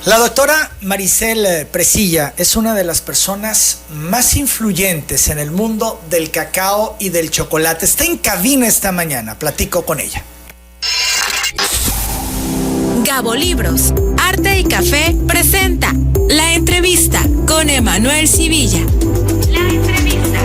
La doctora Maricel Presilla es una de las personas más influyentes en el mundo del cacao y del chocolate. Está en cabina esta mañana, platico con ella. Gabo Libros, Arte y Café presenta La Entrevista con Emanuel Civilla. La Entrevista.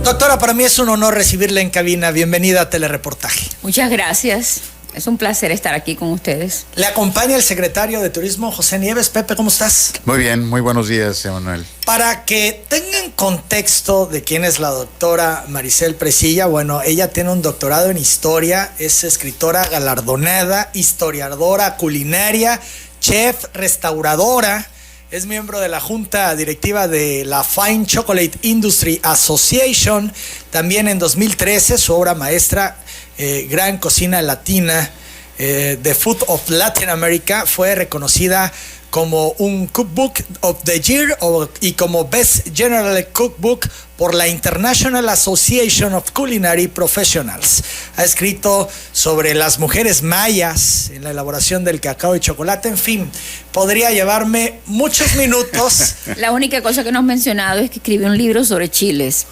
Doctora, para mí es un honor recibirla en cabina. Bienvenida a Telereportaje. Muchas gracias. Es un placer estar aquí con ustedes. Le acompaña el secretario de Turismo, José Nieves. Pepe, ¿cómo estás? Muy bien, muy buenos días, Emanuel. Para que tengan contexto de quién es la doctora Maricel Presilla, bueno, ella tiene un doctorado en historia, es escritora galardonada, historiadora culinaria, chef, restauradora, es miembro de la junta directiva de la Fine Chocolate Industry Association. También en 2013 su obra maestra, Gran Cocina Latina, The Food of Latin America, fue reconocida como un Cookbook of the Year y como Best General Cookbook por la International Association of Culinary Professionals. Ha escrito sobre las mujeres mayas en la elaboración del cacao y chocolate. En fin, podría llevarme muchos minutos. La única cosa que no has mencionado es que escribió un libro sobre chiles.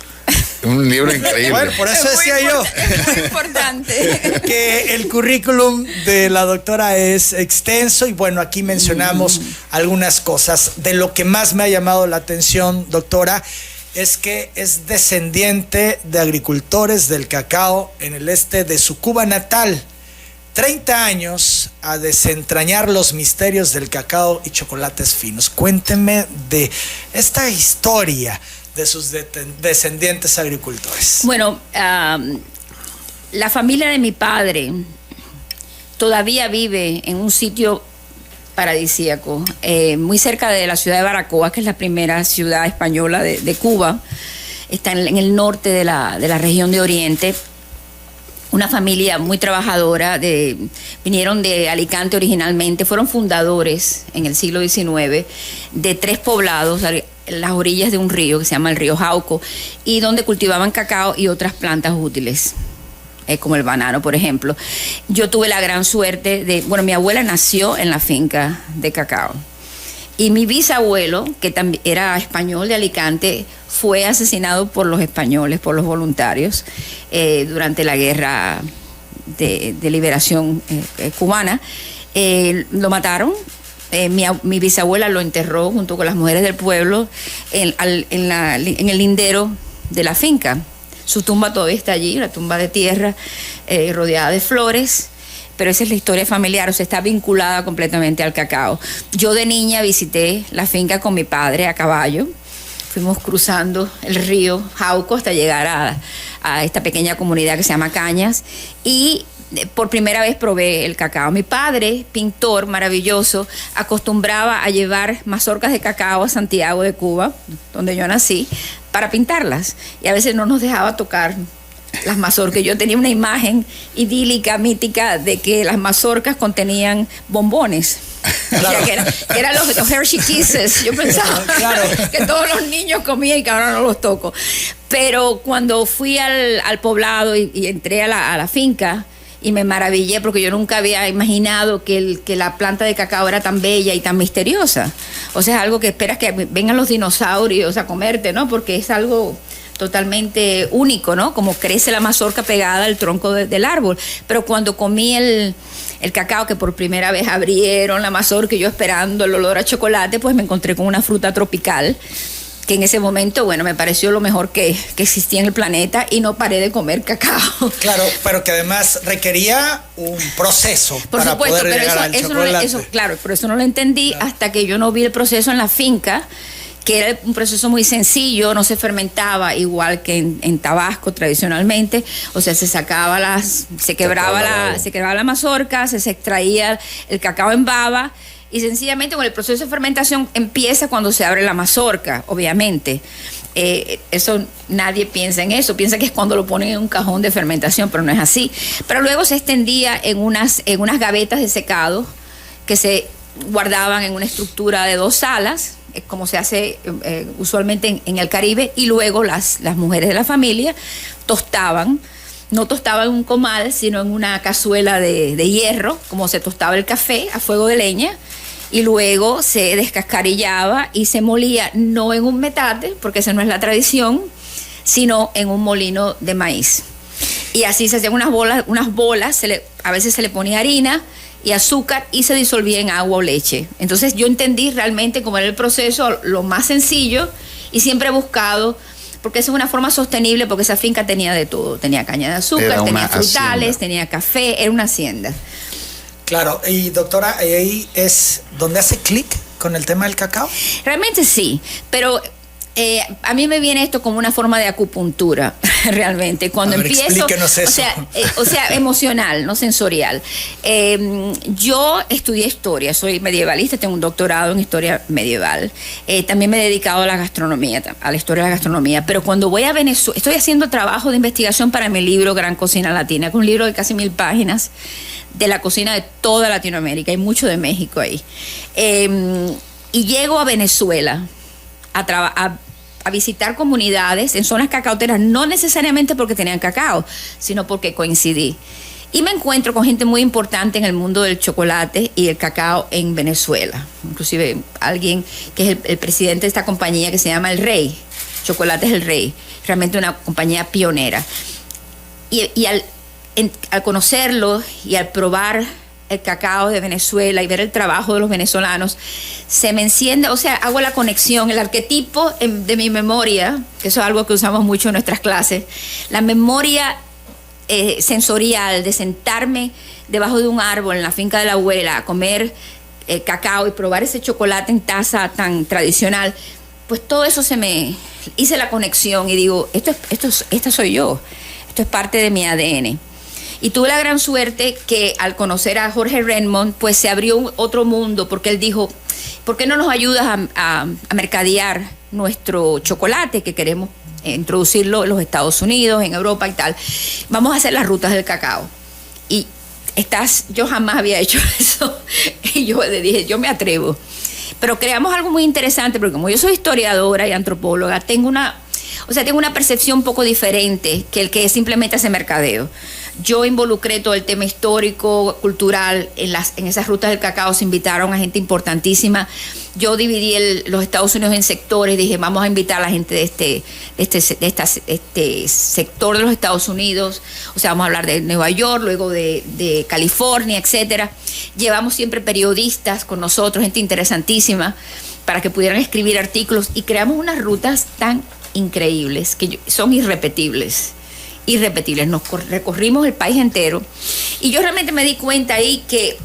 Un libro increíble. Bueno, por eso decía yo. Es muy importante. Que el currículum de la doctora es extenso y bueno, aquí mencionamos algunas cosas. De lo que más me ha llamado la atención, doctora, es que es descendiente de agricultores del cacao en el este de su Cuba natal. 30 años a desentrañar los misterios del cacao y chocolates finos. Cuénteme de esta historia de sus descendientes agricultores. Bueno, la familia de mi padre todavía vive en un sitio paradisíaco, muy cerca de la ciudad de Baracoa, que es la primera ciudad española de Cuba. Está en el norte de la región de Oriente. Una familia muy trabajadora, vinieron de Alicante originalmente, fueron fundadores en el siglo XIX de 3 poblados en las orillas de un río que se llama el río Jauco, y donde cultivaban cacao y otras plantas útiles, como el banano, por ejemplo. Yo tuve la gran suerte mi abuela nació en la finca de cacao, y mi bisabuelo, que también era español de Alicante, fue asesinado por los españoles, por los voluntarios, durante la guerra de liberación cubana. Lo mataron. Mi bisabuela lo enterró junto con las mujeres del pueblo en el lindero de la finca. Su tumba todavía está allí, la tumba de tierra, rodeada de flores. Pero esa es la historia familiar, o sea, está vinculada completamente al cacao. Yo de niña visité la finca con mi padre a caballo. Fuimos cruzando el río Jauco hasta llegar a esta pequeña comunidad que se llama Cañas, y por primera vez probé el cacao. Mi padre, pintor maravilloso, acostumbraba a llevar mazorcas de cacao a Santiago de Cuba, donde yo nací, para pintarlas, y a veces no nos dejaba tocar las mazorcas. Yo tenía una imagen idílica, mítica, de que las mazorcas contenían bombones. Claro. O sea, que eran los Hershey Kisses. Yo pensaba que todos los niños comían y que ahora no los toco. Pero cuando fui al poblado y entré a la finca, y me maravillé porque yo nunca había imaginado que la planta de cacao era tan bella y tan misteriosa. O sea, es algo que esperas que vengan los dinosaurios a comerte, ¿no? Porque es algo totalmente único, ¿no? Como crece la mazorca pegada al tronco del árbol. Pero cuando comí el cacao, que por primera vez abrieron la mazorca y yo esperando el olor a chocolate, pues me encontré con una fruta tropical que en ese momento, bueno, me pareció lo mejor que existía en el planeta, y no paré de comer cacao. Claro, pero que además requería un proceso por para supuesto, poder pero llegar al chocolate. Claro, por eso no lo entendí hasta que yo no vi el proceso en la finca, que era un proceso muy sencillo, no se fermentaba igual que en Tabasco tradicionalmente. O sea, se quebraba la mazorca, se extraía el cacao en baba, y sencillamente con el proceso de fermentación empieza cuando se abre la mazorca, obviamente. Eso nadie piensa en eso, piensa que es cuando lo ponen en un cajón de fermentación, pero no es así. Pero luego se extendía en unas gavetas de secado que se guardaban en una estructura de 2 salas, como se hace usualmente en el Caribe, y luego las mujeres de la familia tostaban no tostaba en un comal, sino en una cazuela de hierro, como se tostaba el café a fuego de leña, y luego se descascarillaba y se molía, no en un metate, porque esa no es la tradición, sino en un molino de maíz. Y así se hacían unas bolas, a veces se le ponía harina y azúcar y se disolvía en agua o leche. Entonces yo entendí realmente cómo era el proceso, lo más sencillo, y siempre he buscado, porque esa es una forma sostenible, porque esa finca tenía de todo. Tenía caña de azúcar, tenía frutales, hacienda, tenía café, era una hacienda. Claro, y doctora, ahí es donde hace clic con el tema del cacao. Realmente sí, pero a mí me viene esto como una forma de acupuntura, realmente. Cuando empiezo, explíquenos eso. O sea, emocional, no sensorial. Yo estudié historia, soy medievalista, tengo un doctorado en historia medieval. También me he dedicado a la gastronomía, a la historia de la gastronomía. Pero cuando voy a Venezuela, estoy haciendo trabajo de investigación para mi libro Gran Cocina Latina, que es un libro de casi 1000 páginas de la cocina de toda Latinoamérica, hay mucho de México ahí. Y llego a Venezuela a visitar comunidades en zonas cacauteras, no necesariamente porque tenían cacao, sino porque coincidí. Y me encuentro con gente muy importante en el mundo del chocolate y el cacao en Venezuela. Inclusive alguien que es el presidente de esta compañía que se llama El Rey. Chocolate es El Rey. Realmente una compañía pionera. Y al conocerlo y al probar el cacao de Venezuela y ver el trabajo de los venezolanos, se me enciende, o sea, hago la conexión, el arquetipo de mi memoria, que eso es algo que usamos mucho en nuestras clases, la memoria sensorial de sentarme debajo de un árbol en la finca de la abuela a comer cacao y probar ese chocolate en taza tan tradicional, pues todo eso hice la conexión y digo, esta soy yo, esto es parte de mi ADN. Y tuve la gran suerte que al conocer a Jorge Redmond, pues se abrió otro mundo, porque él dijo, ¿por qué no nos ayudas a mercadear nuestro chocolate que queremos introducirlo en los Estados Unidos, en Europa y tal? Vamos a hacer las rutas del cacao. Y yo jamás había hecho eso. Y yo le dije, yo me atrevo. Pero creamos algo muy interesante, porque como yo soy historiadora y antropóloga, tengo una percepción un poco diferente que el que simplemente hace mercadeo. Yo involucré todo el tema histórico, cultural, en esas rutas del cacao se invitaron a gente importantísima. Yo dividí los Estados Unidos en sectores, dije, vamos a invitar a la gente de este sector de los Estados Unidos, o sea, vamos a hablar de Nueva York, luego de California, etcétera. Llevamos siempre periodistas con nosotros, gente interesantísima, para que pudieran escribir artículos, y creamos unas rutas tan increíbles que son irrepetibles. Nos recorrimos el país entero, y yo realmente me di cuenta ahí que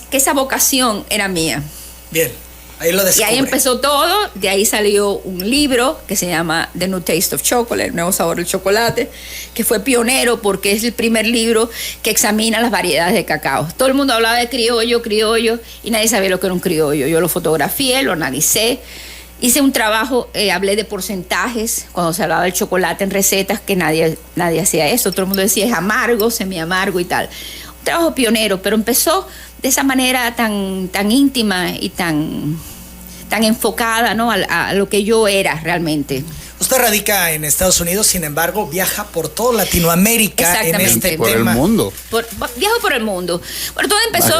que esa vocación era mía. Bien, ahí lo descubrí. Y ahí empezó todo. De ahí salió un libro que se llama The New Taste of Chocolate, el nuevo sabor del chocolate, que fue pionero porque es el primer libro que examina las variedades de cacao. Todo el mundo hablaba de criollo, y nadie sabía lo que era un criollo. Yo lo fotografié, lo analicé. Hice un trabajo, hablé de porcentajes, cuando se hablaba del chocolate en recetas, que nadie hacía eso. Todo el mundo decía es amargo, semi-amargo y tal. Un trabajo pionero, pero empezó de esa manera tan íntima y tan enfocada, ¿no?, a lo que yo era realmente. Usted radica en Estados Unidos, sin embargo, viaja por toda Latinoamérica en este por tema. El mundo. Viajo por el mundo. Bueno, todo empezó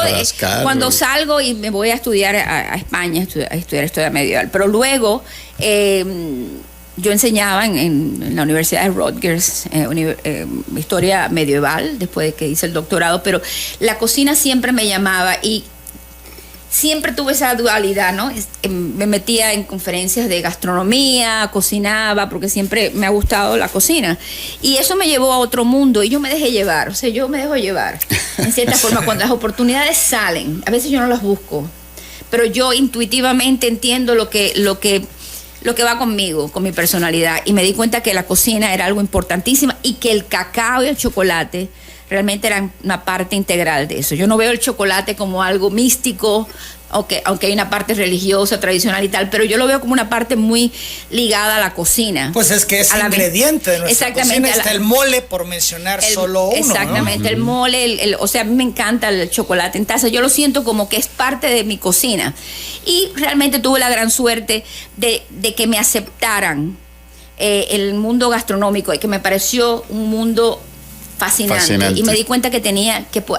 cuando salgo y me voy a estudiar a España, a estudiar historia medieval. Pero luego yo enseñaba en la Universidad de Rutgers historia medieval, después de que hice el doctorado, pero la cocina siempre me llamaba y siempre tuve esa dualidad, ¿no? Me metía en conferencias de gastronomía, cocinaba, porque siempre me ha gustado la cocina. Y eso me llevó a otro mundo y yo me dejé llevar, o sea, yo me dejo llevar. En cierta forma, cuando las oportunidades salen, a veces yo no las busco, pero yo intuitivamente entiendo lo que va conmigo, con mi personalidad. Y me di cuenta que la cocina era algo importantísimo y que el cacao y el chocolate realmente eran una parte integral de eso. Yo no veo el chocolate como algo místico, aunque hay una parte religiosa, tradicional y tal, pero yo lo veo como una parte muy ligada a la cocina. Pues es que es ingrediente de nuestra cocina. Está el mole, por mencionar solo uno, exactamente, ¿no? El mole, o sea, a mí me encanta el chocolate en taza. Yo lo siento como que es parte de mi cocina. Y realmente tuve la gran suerte de que me aceptaran el mundo gastronómico, y que me pareció un mundo fascinante. Y me di cuenta que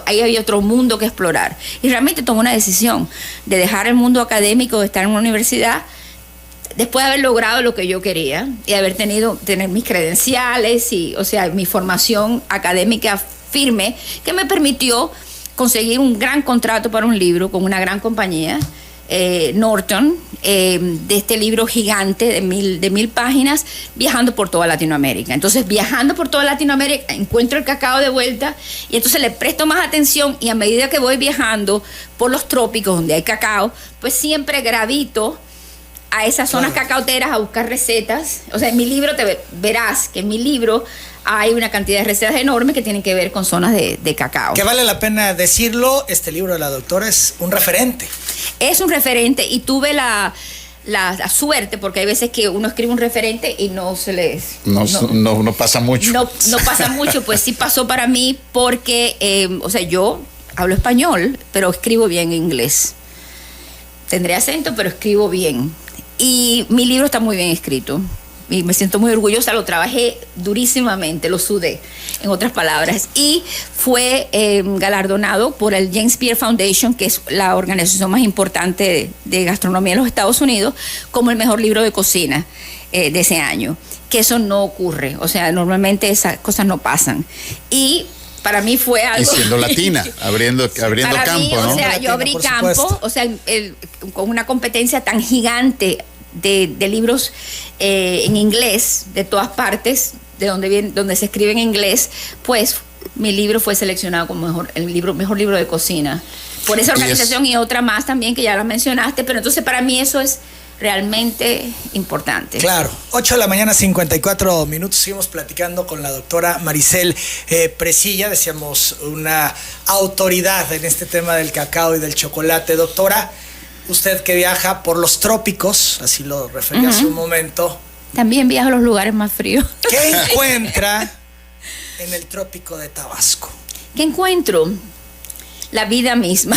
ahí había otro mundo que explorar. Y realmente tomé una decisión de dejar el mundo académico, de estar en una universidad, después de haber logrado lo que yo quería y haber tener mis credenciales y, o sea, mi formación académica firme, que me permitió conseguir un gran contrato para un libro con una gran compañía, Norton, de este libro gigante de 1000 páginas, viajando por toda Latinoamérica. Entonces, viajando por toda Latinoamérica, encuentro el cacao de vuelta y entonces le presto más atención, y a medida que voy viajando por los trópicos donde hay cacao, pues siempre gravito a esas zonas cacaoteras a buscar recetas. O sea, en mi libro verás que en mi libro hay una cantidad de recetas enormes que tienen que ver con zonas de cacao. Que vale la pena decirlo, este libro de la doctora es un referente. Es un referente, y tuve la suerte, porque hay veces que uno escribe un referente y no se les... No pasa mucho. No pasa mucho, pues sí pasó para mí, porque, o sea, yo hablo español, pero escribo bien inglés. Tendré acento, pero escribo bien. Y mi libro está muy bien escrito. Y me siento muy orgullosa, lo trabajé durísimamente, lo sudé, en otras palabras. Y fue galardonado por el James Beard Foundation, que es la organización más importante de gastronomía en los Estados Unidos, como el mejor libro de cocina de ese año. Que eso no ocurre, o sea, normalmente esas cosas no pasan. Y para mí fue algo... Y siendo latina, abriendo para campo, mí, ¿no? O sea, yo abrí campo, o sea, con una competencia tan gigante de libros en inglés, de todas partes, de donde se escribe en inglés, pues mi libro fue seleccionado como mejor libro de cocina. Por esa organización y otra más también, que ya la mencionaste, pero entonces para mí eso es realmente importante. Claro, 8 de la mañana, 54 minutos. Seguimos platicando con la doctora Maricel Presilla, decíamos una autoridad en este tema del cacao y del chocolate. Doctora, usted que viaja por los trópicos, así lo referí hace un momento. También viajo a los lugares más fríos. ¿Qué encuentra en el trópico de Tabasco? ¿Qué encuentro? La vida misma.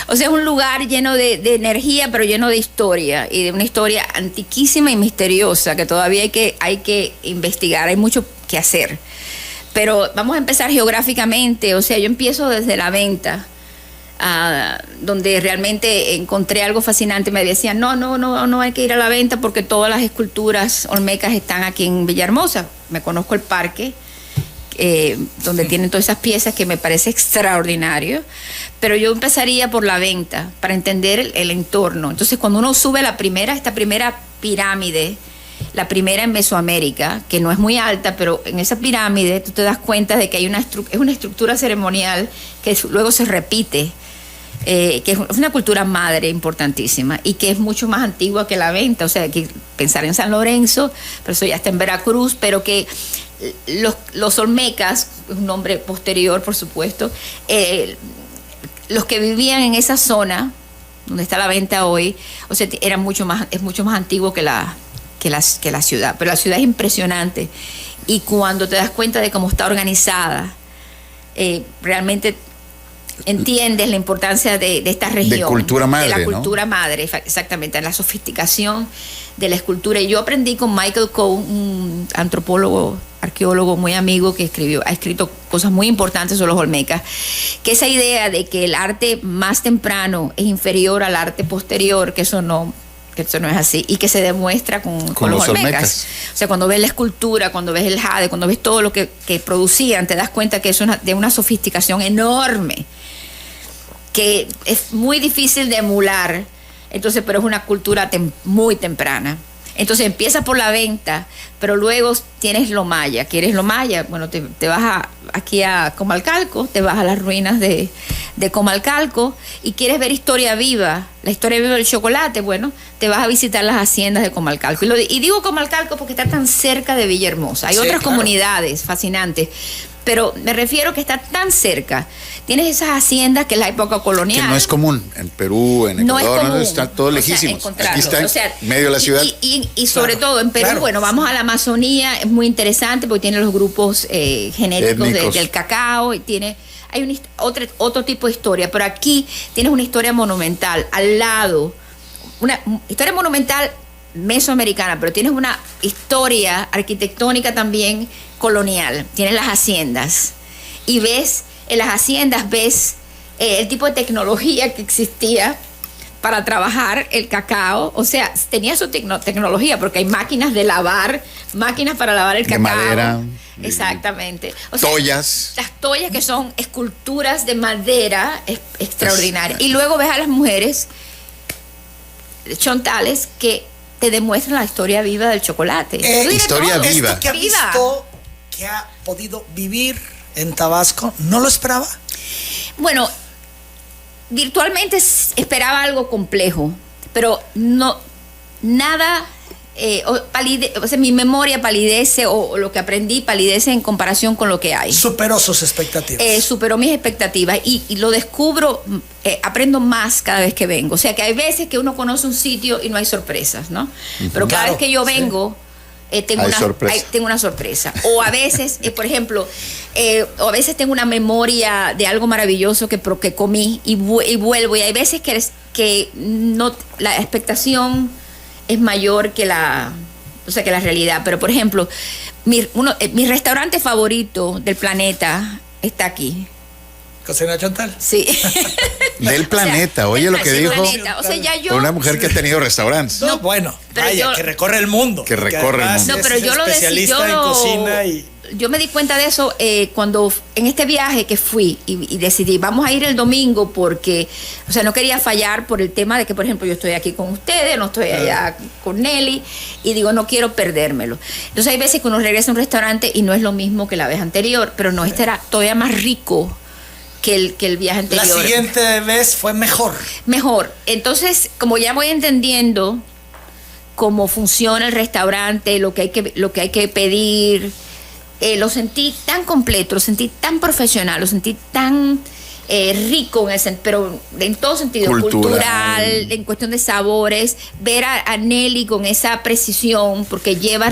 O sea, es un lugar lleno de energía, pero lleno de historia, y de una historia antiquísima y misteriosa que todavía hay que investigar, hay mucho que hacer. Pero vamos a empezar geográficamente. O sea, yo empiezo desde la venta, donde realmente encontré algo fascinante. Me decían, no hay que ir a la venta porque todas las esculturas olmecas están aquí en Villahermosa. Me conozco el parque, donde tienen todas esas piezas, que me parece extraordinario, pero yo empezaría por la venta para entender el entorno. Entonces, cuando uno sube esta primera pirámide, la primera en Mesoamérica, que no es muy alta, pero en esa pirámide tú te das cuenta de que hay es una estructura ceremonial que luego se repite, que es una cultura madre importantísima y que es mucho más antigua que la venta. O sea, hay que pensar en San Lorenzo, pero eso ya está en Veracruz, pero que los olmecas, es un nombre posterior, por supuesto, los que vivían en esa zona donde está la venta hoy, o sea, es mucho más antiguo que la ciudad. Pero la ciudad es impresionante, y cuando te das cuenta de cómo está organizada, realmente entiendes la importancia de esta región. De cultura madre, de la cultura, ¿no? Madre, exactamente, la sofisticación de la escultura. Y yo aprendí con Michael Coe, un antropólogo, arqueólogo muy amigo, que ha escrito cosas muy importantes sobre los olmecas, que esa idea de que el arte más temprano es inferior al arte posterior, que eso no es así, y que se demuestra con los olmecas. O sea, cuando ves la escultura, cuando ves el jade, cuando ves todo lo que producían, te das cuenta que es de una sofisticación enorme, que es muy difícil de emular. Entonces, pero es una cultura muy temprana. Entonces empieza por la venta, pero luego tienes lo maya. ¿Quieres lo maya? Bueno, te vas aquí a Comalcalco, te vas a las ruinas de Comalcalco, y quieres ver historia viva, la historia viva del chocolate. Bueno, te vas a visitar las haciendas de Comalcalco. Y digo Comalcalco porque está tan cerca de Villahermosa. Hay otras comunidades fascinantes, pero me refiero que está tan cerca. Tienes esas haciendas que es la época colonial. Que no es común en Perú, en Ecuador, no está todo lejísimo. Aquí está en medio de la ciudad. Y sobre todo en Perú, bueno, vamos a la Amazonía, es muy interesante porque tiene los grupos genéticos del cacao, y hay otro tipo de historia, pero aquí tienes una historia monumental al lado, una historia monumental mesoamericana, pero tienes una historia arquitectónica también colonial. Tienes las haciendas y en las haciendas ves el tipo de tecnología que existía para trabajar el cacao. O sea, tenía su tecnología, porque hay máquinas de lavar, máquinas para lavar el cacao. De madera. Exactamente. O sea, toallas. Las toallas, que son esculturas de madera extraordinarias. Y luego ves a las mujeres chontales que te demuestran la historia viva del chocolate. Historia viva. Esto que ha visto, que ha podido vivir en Tabasco, ¿no lo esperaba? Bueno, virtualmente esperaba algo complejo, pero no, nada, o sea, mi memoria palidece, o lo que aprendí palidece en comparación con lo que hay. Superó sus expectativas. Superó mis expectativas y lo descubro, aprendo más cada vez que vengo. O sea, que hay veces que uno conoce un sitio y no hay sorpresas, ¿no? Pero cada vez que yo vengo... tengo una sorpresa. O a veces, por ejemplo, o a veces tengo una memoria de algo maravilloso que comí y vuelvo. Y hay veces que no, la expectación es mayor que la realidad. Pero, por ejemplo, mi restaurante favorito del planeta está aquí. ¿Cocina Chontal? Sí. Del planeta, oye lo que dijo. O sea, ya yo... Una mujer que ha tenido restaurantes. No, bueno, vaya, que recorre el mundo. Que recorre el mundo. No, pero yo lo especialista en cocina y... Yo me di cuenta de eso cuando en este viaje que fui y decidí, vamos a ir el domingo porque, o sea, no quería fallar por el tema de que, por ejemplo, yo estoy aquí con ustedes, no estoy allá con Nelly, y digo, no quiero perdérmelo. Entonces hay veces que uno regresa a un restaurante y no es lo mismo que la vez anterior, pero no, este era todavía más rico que el viaje anterior. La siguiente vez fue mejor. Mejor. Entonces, como ya voy entendiendo cómo funciona el restaurante, lo que hay que pedir, lo sentí tan completo, lo sentí tan profesional, lo sentí tan rico, pero en todo sentido, cultural, en cuestión de sabores, ver a Nelly con esa precisión, porque lleva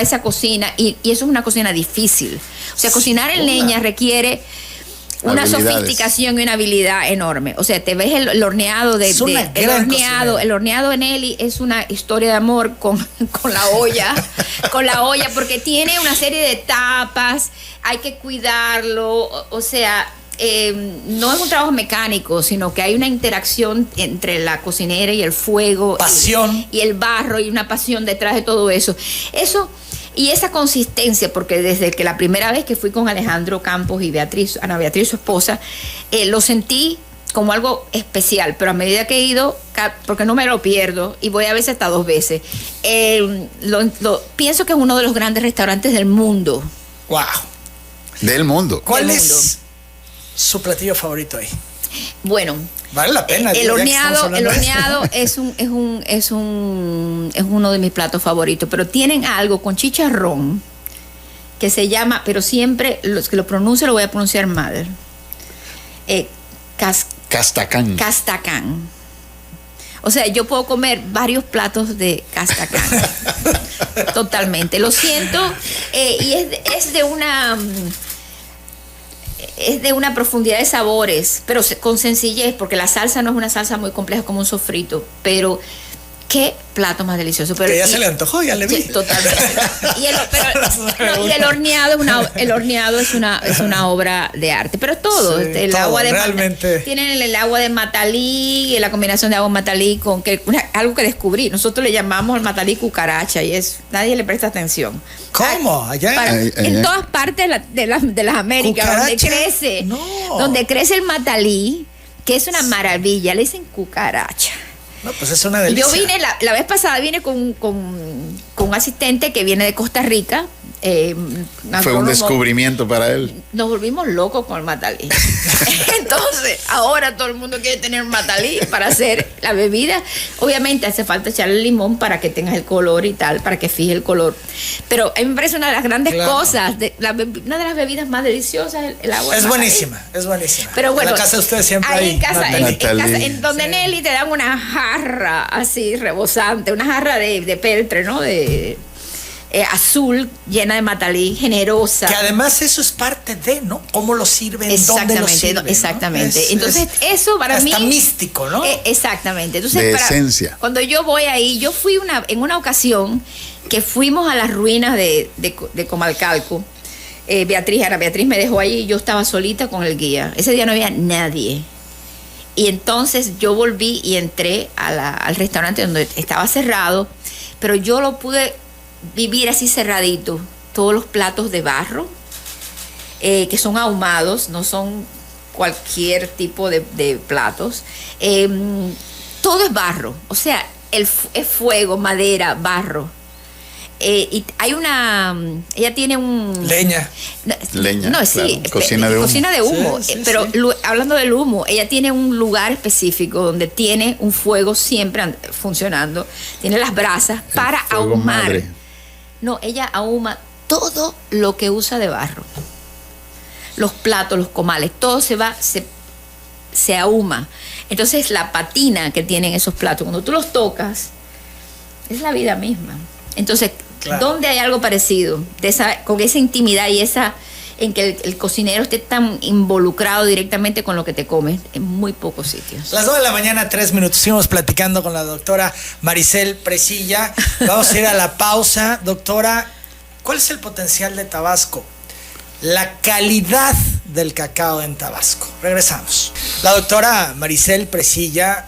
esa cocina, y eso es una cocina difícil. O sea, cocinar en leña requiere una sofisticación y una habilidad enorme. O sea, te ves el horneado el horneado de Nelly es una historia de amor con la olla, porque tiene una serie de etapas, hay que cuidarlo, o sea, no es un trabajo mecánico, sino que hay una interacción entre la cocinera y el fuego, pasión y el barro, y una pasión detrás de todo eso. Y esa consistencia, porque desde que la primera vez que fui con Alejandro Campos y Ana Beatriz, su esposa, lo sentí como algo especial, pero a medida que he ido, porque no me lo pierdo, y voy a veces hasta 2 veces, pienso que es uno de los grandes restaurantes del mundo. ¡Wow! Del mundo. ¿Cuál es su platillo favorito ahí? Bueno, vale la pena. El horneado es uno de mis platos favoritos, pero tienen algo con chicharrón que se llama, pero siempre los que lo pronuncio lo voy a pronunciar mal. Castacán. Castacán. O sea, yo puedo comer varios platos de castacán. Totalmente. Lo siento. Y es de una profundidad de sabores, pero con sencillez, porque la salsa no es una salsa muy compleja como un sofrito, pero qué plato más delicioso. Pero, que ya se le antojó, ya le vi. Sí, totalmente. Y el horneado es una obra de arte, pero todo, sí, el todo, agua de realmente. Tienen el agua de matalí, la combinación de agua matalí con algo que descubrí. Nosotros le llamamos el matalí cucaracha y nadie le presta atención. ¿Cómo? Allá en todas partes de las Américas, ¿cucaracha? donde crece el matalí, que es una maravilla, le dicen cucaracha. No, pues es una delicia. Yo vine, la vez pasada vine con un asistente que viene de Costa Rica. Fue un descubrimiento para él. Nos volvimos locos con el matalí. Entonces, ahora todo el mundo quiere tener matalí para hacer la bebida. Obviamente hace falta echarle limón para que tengas el color y tal, para que fije el color. Pero a mí me parece una de las grandes cosas, una de las bebidas más deliciosas, el agua. Es buenísima. Pero bueno, en la casa de ustedes siempre hay en casa, en donde Nelly te dan una jarra así rebosante, una jarra de peltre, ¿no? azul, llena de matalí, generosa. Que además eso es parte de, ¿no? ¿Cómo lo sirven? ¿Dónde lo sirven? Exactamente. ¿No? Entonces, eso para mí... Está místico, ¿no? Exactamente. Entonces, de esencia. Cuando yo voy ahí, yo fui en una ocasión que fuimos a las ruinas de Comalcalco. Beatriz me dejó ahí y yo estaba solita con el guía. Ese día no había nadie. Y entonces yo volví y entré al restaurante donde estaba cerrado, pero yo lo pude vivir así cerradito. Todos los platos de barro, que son ahumados, no son cualquier tipo de platos. Todo es barro, o sea, es fuego, madera, barro. Y hay ella tiene un... Leña. No, sí, claro. Cocina de humo. Cocina de humo. Sí, pero sí. Hablando del humo, ella tiene un lugar específico donde tiene un fuego siempre funcionando. Tiene las brasas para ahumar. Madre. No, ella ahuma todo lo que usa de barro. Los platos, los comales, todo se ahuma. Entonces la patina que tienen esos platos, cuando tú los tocas, es la vida misma. Entonces, claro. ¿Dónde hay algo parecido? Con esa intimidad y en que el cocinero esté tan involucrado directamente con lo que te comes, en muy pocos sitios. Las 2 de la mañana, 3 minutos. Seguimos platicando con la doctora Maricel Presilla. Vamos a ir a la pausa. Doctora, ¿cuál es el potencial de Tabasco? La calidad del cacao en Tabasco. Regresamos. La doctora Maricel Presilla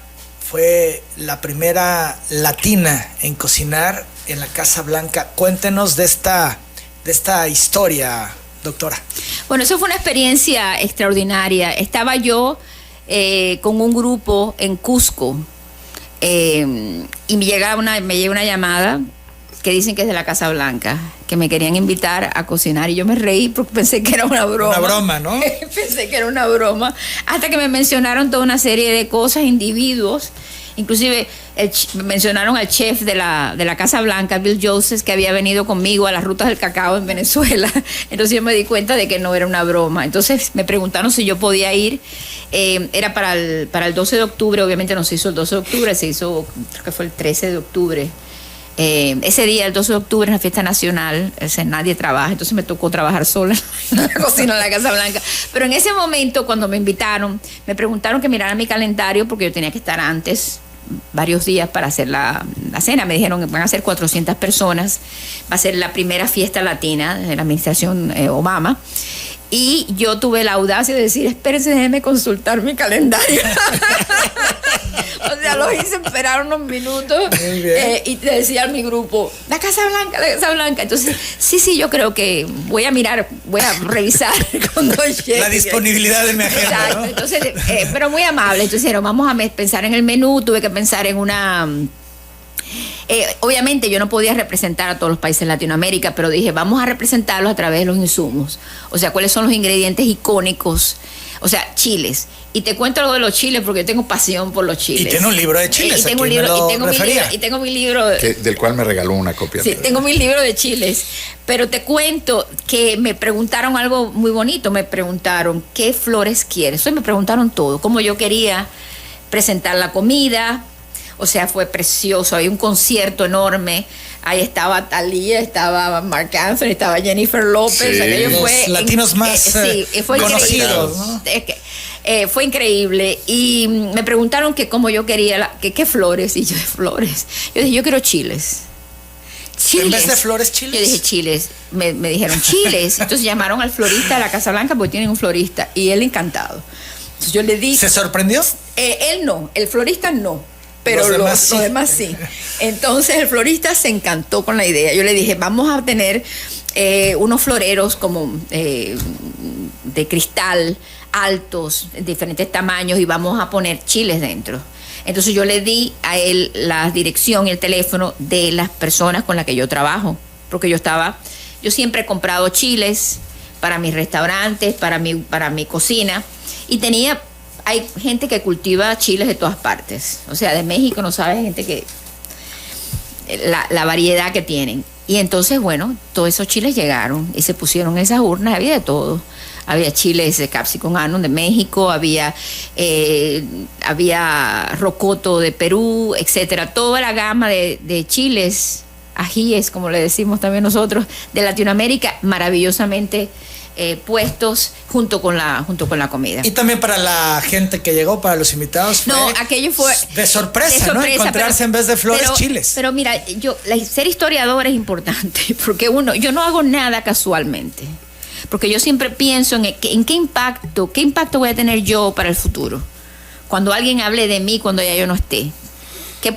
fue la primera latina en cocinar en la Casa Blanca. Cuéntenos de esta historia, doctora. Bueno, eso fue una experiencia extraordinaria. Estaba yo con un grupo en Cusco y me llega una llamada que dicen que es de la Casa Blanca, que me querían invitar a cocinar y yo me reí porque pensé que era una broma. Una broma, ¿no? Pensé que era una broma, hasta que me mencionaron toda una serie de cosas, individuos. Inclusive me mencionaron al chef de la Casa Blanca, Bill Joseph, que había venido conmigo a las rutas del cacao en Venezuela. Entonces yo me di cuenta de que no era una broma. Entonces me preguntaron si yo podía ir. Era para el 12 de octubre, obviamente no se hizo el 12 de octubre, se hizo, creo que fue el 13 de octubre. Ese día, el 12 de octubre, es una fiesta nacional, nadie trabaja, entonces me tocó trabajar sola en la cocina de la Casa Blanca. Pero en ese momento, cuando me invitaron, me preguntaron que mirara mi calendario porque yo tenía que estar antes varios días para hacer la cena. Me dijeron que van a ser 400 personas, va a ser la primera fiesta latina de la administración Obama. Y yo tuve la audacia de decir, espérense, déjenme consultar mi calendario. O sea, los hice esperar unos minutos y te decía a mi grupo, la Casa Blanca. Entonces, sí, yo creo que voy a revisar cuando llegue. La disponibilidad de mi agenda. Exacto, ¿no? entonces, pero muy amable. Entonces dijeron, vamos a pensar en el menú, tuve que pensar en una... obviamente yo no podía representar a todos los países de Latinoamérica, pero dije, vamos a representarlos a través de los insumos. O sea, ¿cuáles son los ingredientes icónicos? O sea, chiles. Y te cuento algo de los chiles porque yo tengo pasión por los chiles. Y tiene un libro de chiles. Y tengo mi libro. Del cual me regaló una copia. Sí, tengo mi libro de chiles. Pero te cuento que me preguntaron algo muy bonito. Me preguntaron, ¿qué flores quieres? Entonces me preguntaron todo. Cómo yo quería presentar la comida. O sea, fue precioso. Había un concierto enorme. Ahí estaba Thalía, estaba Marc Anthony, estaba Jennifer López. Sí, los latinos más fue conocidos, ¿no? Fue increíble. Y me preguntaron que cómo yo quería, qué flores. Y yo, flores. Yo dije, yo quiero chiles. ¿En vez de flores, chiles? Yo dije, chiles. Me dijeron, chiles. Entonces llamaron al florista de la Casa Blanca porque tienen un florista. Y él encantado. Entonces yo le di... ¿Se sorprendió? Él no, el florista no. Pero los demás sí. Entonces el florista se encantó con la idea. Yo le dije, vamos a tener unos floreros como de cristal, altos, diferentes tamaños, y vamos a poner chiles dentro. Entonces yo le di a él la dirección y el teléfono de las personas con las que yo trabajo. Porque yo siempre he comprado chiles para mis restaurantes, para mi cocina. Y hay gente que cultiva chiles de todas partes. O sea, de México, no sabes, gente que... La variedad que tienen. Y entonces, bueno, todos esos chiles llegaron y se pusieron en esas urnas. Había de todo. Había chiles de Capsicum Annuum de México, había rocoto de Perú, etcétera. Toda la gama de chiles ajíes, como le decimos también nosotros, de Latinoamérica, maravillosamente puestos junto con la comida. Y también para la gente que llegó, para los invitados. No, aquello fue de sorpresa, ¿no? Encontrarse en vez de flores, chiles. Pero mira, ser historiador es importante, porque yo no hago nada casualmente. Porque yo siempre pienso en qué impacto voy a tener yo para el futuro. Cuando alguien hable de mí, cuando ya yo no esté.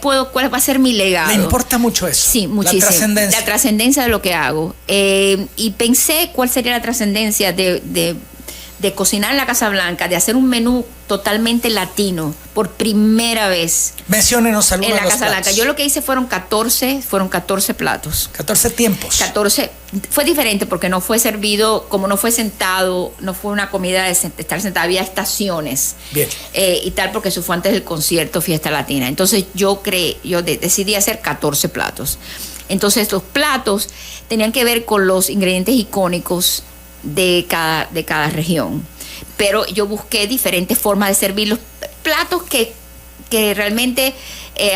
¿Cuál va a ser mi legado? ¿Le importa mucho eso? Sí, muchísimo. La trascendencia de lo que hago. Y pensé cuál sería la trascendencia de cocinar en la Casa Blanca, de hacer un menú totalmente latino por primera vez. Menciónenos algunos en la de los Casa platos. Blanca. Yo lo que hice fueron 14 platos. 14 tiempos. 14. Fue diferente porque no fue servido, como no fue sentado, no fue una comida de estar sentada, había estaciones. Bien. Y tal, porque eso fue antes del concierto Fiesta Latina. Entonces yo decidí hacer 14 platos. Entonces estos platos tenían que ver con los ingredientes icónicos de cada región. Pero yo busqué diferentes formas de servir los platos que realmente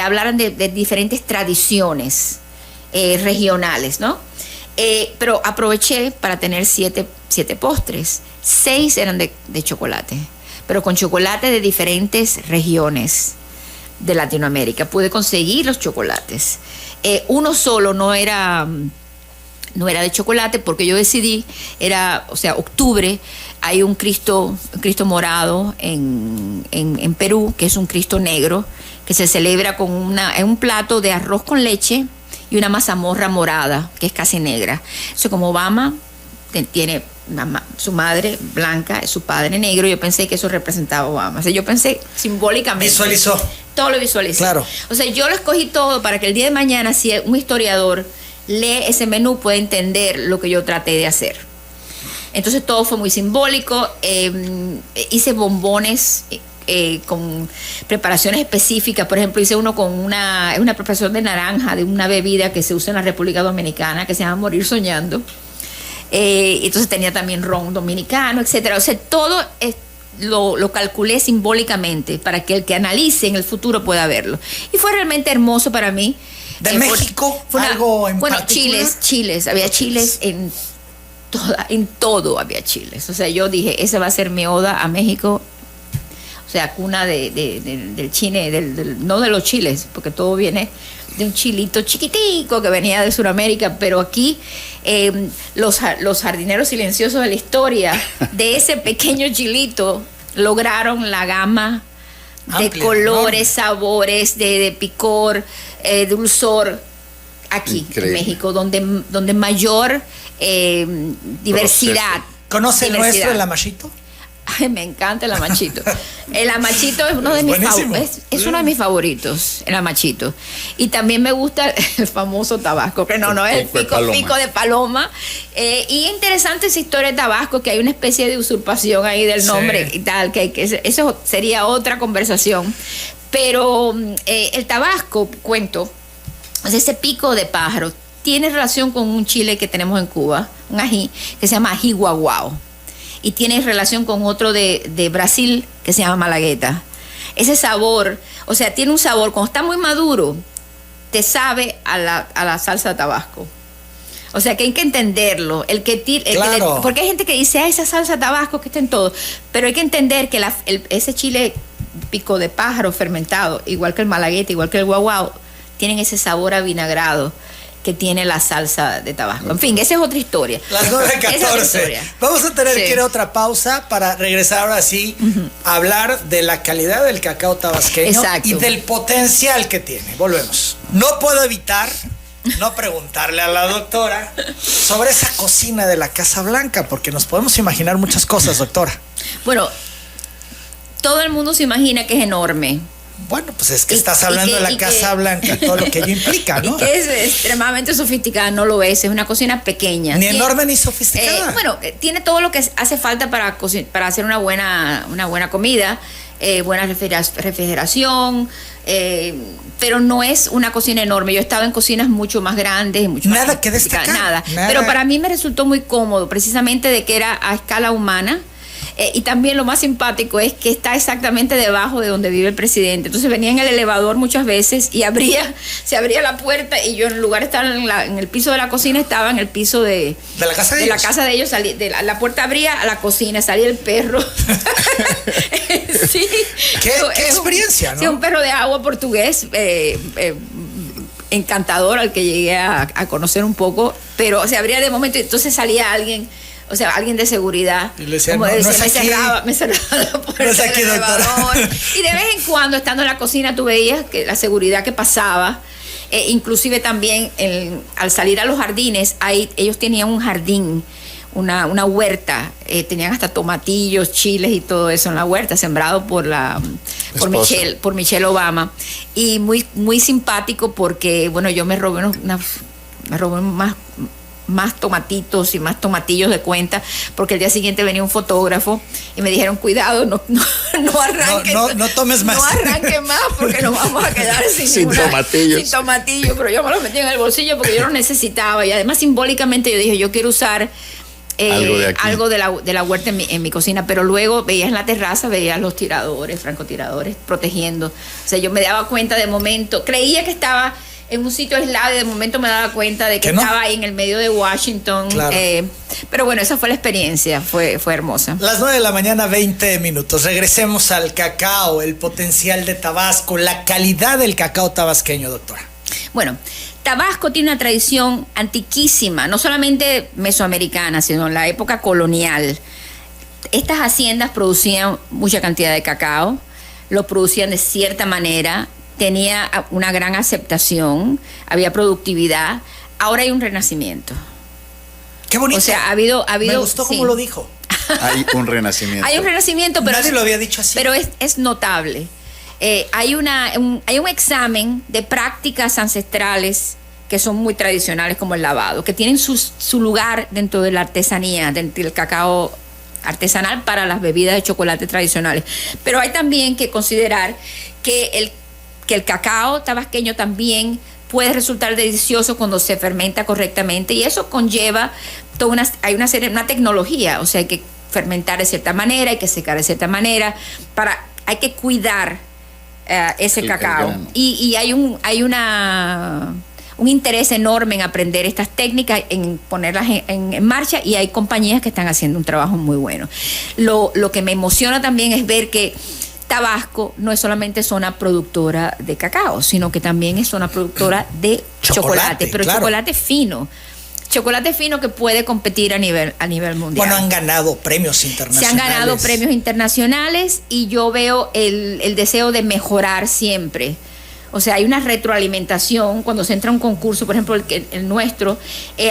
hablaran de diferentes tradiciones regionales, ¿no? Pero aproveché para tener 7 postres. 6 eran de chocolate, pero con chocolate de diferentes regiones de Latinoamérica. Pude conseguir los chocolates. Uno solo no era de chocolate porque yo decidí, octubre, hay un Cristo morado en Perú, que es un Cristo negro, que se celebra con un plato de arroz con leche y una mazamorra morada, que es casi negra. Entonces, como Obama tiene su madre blanca, su padre negro, yo pensé que eso representaba a Obama. O sea, yo pensé simbólicamente. Visualizó. Todo lo visualicé. Claro. O sea, yo lo escogí todo para que el día de mañana, si un historiador lee ese menú, puede entender lo que yo traté de hacer. Entonces todo fue muy simbólico. Hice bombones con preparaciones específicas. Por ejemplo, hice uno con una preparación de naranja, de una bebida que se usa en la República Dominicana, que se llama Morir Soñando. Entonces tenía también ron dominicano, etcétera. O sea, todo lo calculé simbólicamente para que el que analice en el futuro pueda verlo. Y fue realmente hermoso para mí. ¿De México? ¿Algo en particular? Chiles. Había chiles en todo había chiles. O sea, yo dije, esa va a ser mi oda a México. O sea, cuna del chile, no de los chiles, porque todo viene de un chilito chiquitico que venía de Sudamérica, pero aquí los jardineros silenciosos de la historia de ese pequeño chilito lograron la gama de amplia, colores, sabores, de picor, dulzor, aquí increíble. en México, donde mayor diversidad. ¿Conoce el nuestro, el amachito? Ay, me encanta el amachito. El amachito es uno de mis es uno de mis favoritos, el amachito. Y también me gusta el famoso Tabasco, que no es el pico de paloma. Y interesante esa historia de Tabasco, que hay una especie de usurpación ahí del nombre y tal, que eso sería otra conversación. Pero el Tabasco, cuento, es ese pico de pájaro, tiene relación con un chile que tenemos en Cuba, un ají, que se llama ají guaguao. Y tiene relación con otro de Brasil que se llama malagueta. Ese sabor, o sea, tiene un sabor, cuando está muy maduro, te sabe a la salsa de Tabasco. O sea, que hay que entenderlo. Claro. Porque hay gente que dice, esa salsa de Tabasco que está en todo. Pero hay que entender que ese chile pico de pájaro fermentado, igual que el malagueta, igual que el guaguao, tienen ese sabor avinagrado que tiene la salsa de Tabasco. En fin, esa es otra historia. Las 9:14. Vamos a tener que ir a otra pausa para regresar ahora sí a hablar de la calidad del cacao tabasqueño. Exacto. Y del potencial que tiene. Volvemos. No puedo evitar no preguntarle a la doctora sobre esa cocina de la Casa Blanca, porque nos podemos imaginar muchas cosas, doctora. Bueno, todo el mundo se imagina que es enorme. Bueno, pues es que estás hablando de la Casa Blanca, todo lo que ello implica, ¿no? Y que es extremadamente sofisticada, no lo es una cocina pequeña. Ni enorme ni sofisticada. Bueno, tiene todo lo que hace falta para hacer una buena comida, buena refrigeración, pero no es una cocina enorme. Yo he estado en cocinas mucho más grandes, mucho nada más que destacar. Nada. Pero para mí me resultó muy cómodo, precisamente de que era a escala humana. Y también lo más simpático es que está exactamente debajo de donde vive el presidente. Entonces venía en el elevador muchas veces y se abría la puerta y yo en lugar de estar en el piso de la cocina estaba en el piso de la casa de ellos. La casa de ellos, la puerta abría a la cocina, salía el perro. Sí. ¿Qué experiencia, ¿no? Sí, un perro de agua portugués, encantador, al que llegué a conocer un poco, pero se abría de momento y entonces salía alguien. O sea, alguien de seguridad. Y le decía, como no, decía, no me cerraba la puerta no es aquí, del elevador. Y de vez en cuando, estando en la cocina, tú veías que la seguridad que pasaba. Inclusive también al salir a los jardines, ellos tenían un jardín, una huerta, tenían hasta tomatillos, chiles y todo eso en la huerta, sembrado por Michelle Obama. Y muy, muy simpático porque, bueno, yo me robé más tomatitos y más tomatillos de cuenta, porque el día siguiente venía un fotógrafo y me dijeron, cuidado, no arranques, no tomes más, no arranques más porque nos vamos a quedar sin tomatillos, pero yo me los metí en el bolsillo porque yo los necesitaba y además simbólicamente yo dije, yo quiero usar algo de la huerta en mi cocina, pero luego veías en la terraza, veías los francotiradores protegiendo, o sea, yo me daba cuenta de momento, creía que estaba en un sitio aislado y de momento me daba cuenta de que estaba ahí en el medio de Washington. Claro. Pero bueno, esa fue la experiencia, fue hermosa. Las 9 de la mañana, 20 minutos. Regresemos al cacao, el potencial de Tabasco, la calidad del cacao tabasqueño, doctora. Bueno, Tabasco tiene una tradición antiquísima, no solamente mesoamericana, sino en la época colonial. Estas haciendas producían mucha cantidad de cacao, lo producían de cierta manera, tenía una gran aceptación, había productividad. Ahora hay un renacimiento. Qué bonito. O sea, ha habido me gustó como lo dijo. Hay un renacimiento. Hay un renacimiento, pero nadie lo había dicho así. Pero es notable. Hay un examen de prácticas ancestrales que son muy tradicionales, como el lavado, que tienen su lugar dentro de la artesanía, dentro del cacao artesanal para las bebidas de chocolate tradicionales. Pero hay también que considerar que el cacao tabasqueño también puede resultar delicioso cuando se fermenta correctamente, y eso conlleva una tecnología, o sea, hay que fermentar de cierta manera, hay que secar de cierta manera, hay que cuidar ese cacao. Y hay un interés enorme en aprender estas técnicas, en ponerlas en marcha, y hay compañías que están haciendo un trabajo muy bueno. Lo que me emociona también es ver que Tabasco no es solamente zona productora de cacao, sino que también es zona productora de chocolate, pero claro. Chocolate fino que puede competir a nivel mundial. Bueno, han ganado premios internacionales. Se han ganado premios internacionales y yo veo el deseo de mejorar siempre. O sea, hay una retroalimentación cuando se entra a un concurso, por ejemplo, el nuestro,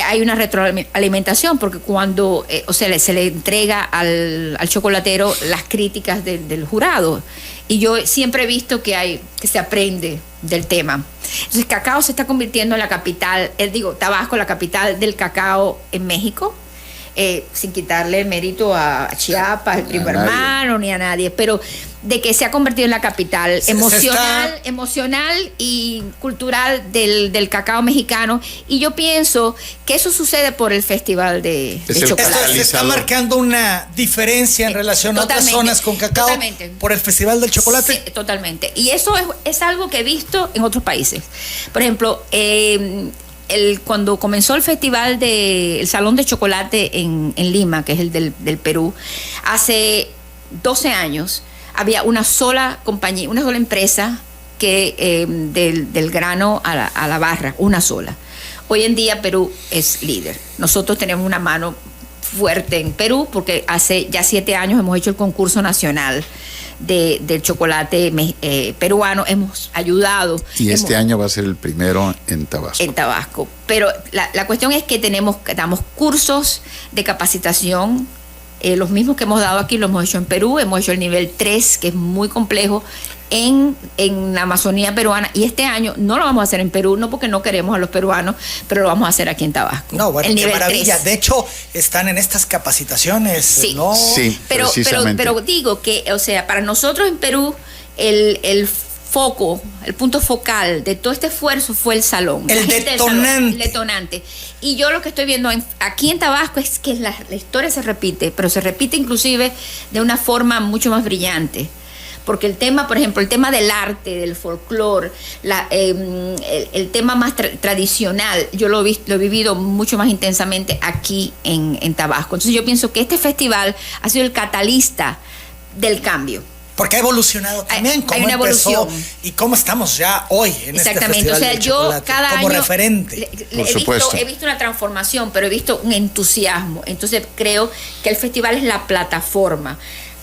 hay una retroalimentación porque cuando se le entrega al chocolatero las críticas del jurado. Y yo siempre he visto que se aprende del tema. Entonces, cacao se está convirtiendo en la capital, Tabasco, la capital del cacao en México. Sin quitarle mérito a Chiapas, el primo hermano, ni a nadie, pero de que se ha convertido en la capital emocional y cultural del cacao mexicano, y yo pienso que eso sucede por el festival de chocolate. Se está marcando una diferencia en relación a otras zonas con cacao por el festival del chocolate. Sí, totalmente, y eso es algo que he visto en otros países. Por ejemplo, cuando comenzó el festival el Salón de Chocolate en Lima, que es el del Perú, hace 12 años, había una sola compañía, una sola empresa que del grano a la barra, una sola. Hoy en día Perú es líder. Nosotros tenemos una mano fuerte en Perú porque hace ya 7 años hemos hecho el concurso nacional del chocolate peruano, hemos ayudado. Y este año va a ser el primero en Tabasco. En Tabasco. Pero la cuestión es que damos cursos de capacitación, los mismos que hemos dado aquí los hemos hecho en Perú, hemos hecho el nivel 3, que es muy complejo, en la Amazonía peruana, y este año no lo vamos a hacer en Perú, no porque no queremos a los peruanos, pero lo vamos a hacer aquí en Tabasco. No, bueno, qué maravilla. 3. De hecho, están en estas capacitaciones, sí. ¿no? Sí, pero digo que, o sea, para nosotros en Perú, el foco, el punto focal de todo este esfuerzo fue el salón. El detonante. El detonante. Y yo lo que estoy viendo aquí en Tabasco es que la historia se repite, pero se repite inclusive de una forma mucho más brillante. Porque el tema, por ejemplo, el tema del arte, del folclore, el tema más tradicional, yo lo he vivido mucho más intensamente aquí en Tabasco. Entonces yo pienso que este festival ha sido el catalista del cambio. Porque ha evolucionado también, hay una evolución. Y cómo estamos ya hoy en exactamente, este festival. O sea, del yo chocolate, cada como año referente. he visto una transformación, pero he visto un entusiasmo. Entonces creo que el festival es la plataforma